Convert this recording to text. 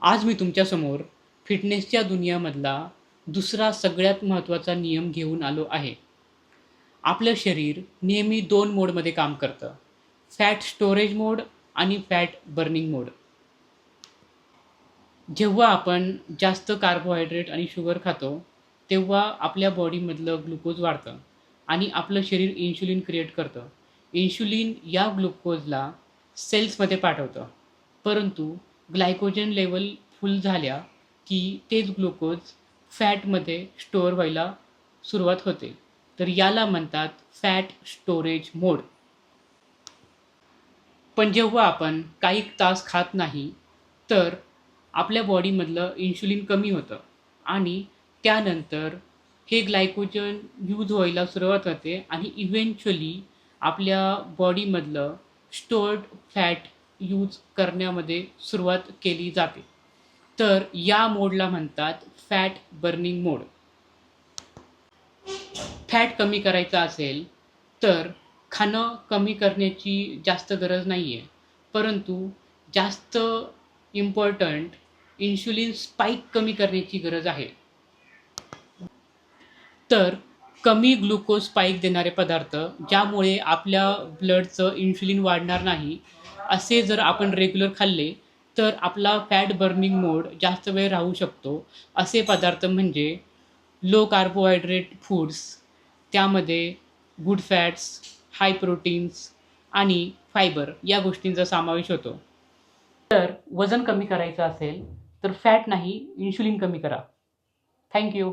आज मी तुमच्यासमोर फिटनेसच्या दुनियामधला दुसरा सगळ्यात महत्त्वाचा नियम घेऊन आलो आहे. आपलं शरीर नेहमी 2 मोडमध्ये काम करतं. फॅट स्टोरेज मोड आणि फॅट बर्निंग मोड. जेव्हा आपण जास्त कार्बोहायड्रेट आणि शुगर खातो, तेव्हा आपल्या बॉडीमधलं ग्लुकोज वाढतं आणि आपलं शरीर इन्शुलिन क्रिएट करतं. इन्शुलिन या ग्लुकोजला सेल्समध्ये पाठवतं. परंतु ग्लायकोजन लेव्हल फुल झाल्या की तेच ग्लुकोज फॅटमध्ये स्टोअर व्हायला सुरुवात होते. तर याला म्हणतात फॅट स्टोरेज मोड. पण जेव्हा आपण काही तास खात नाही, तर आपल्या बॉडीमधलं इन्शुलिन कमी होतं आणि त्यानंतर हे ग्लायकोजन यूज व्हायला सुरुवात होते आणि इव्हेंच्युअली आपल्या बॉडीमधलं स्टोअर्ड फॅट यूज करण्यामध्ये सुरुवात केली जाते. तर या मोडला म्हणतात फॅट बर्निंग मोड. फॅट कमी करायचा असेल, तर खाणं कमी करण्याची जास्त गरज नाही आहे. परंतु जास्त इम्पॉर्टंट इन्शुलिन स्पाइक कमी करण्याची गरज आहे. तर कमी ग्लुकोज स्पाइक देणारे पदार्थ, ज्यामुळे आपल्या ब्लडचं इन्शुलिन वाढणार नाही, असे जर आपण रेग्युलर खाल्ले, तर आपला फॅट बर्निंग मोड जास्त वेळ राहू शकतो. असे पदार्थ म्हणजे लो कार्बोहायड्रेट फूड्स, त्यामध्ये गुड फॅट्स, हाय प्रोटीन्स आणि फायबर या गोष्टींचा समावेश होतो. तर वजन कमी करायचं असेल, तर फॅट नाही, इन्शुलिन कमी करा. Thank you.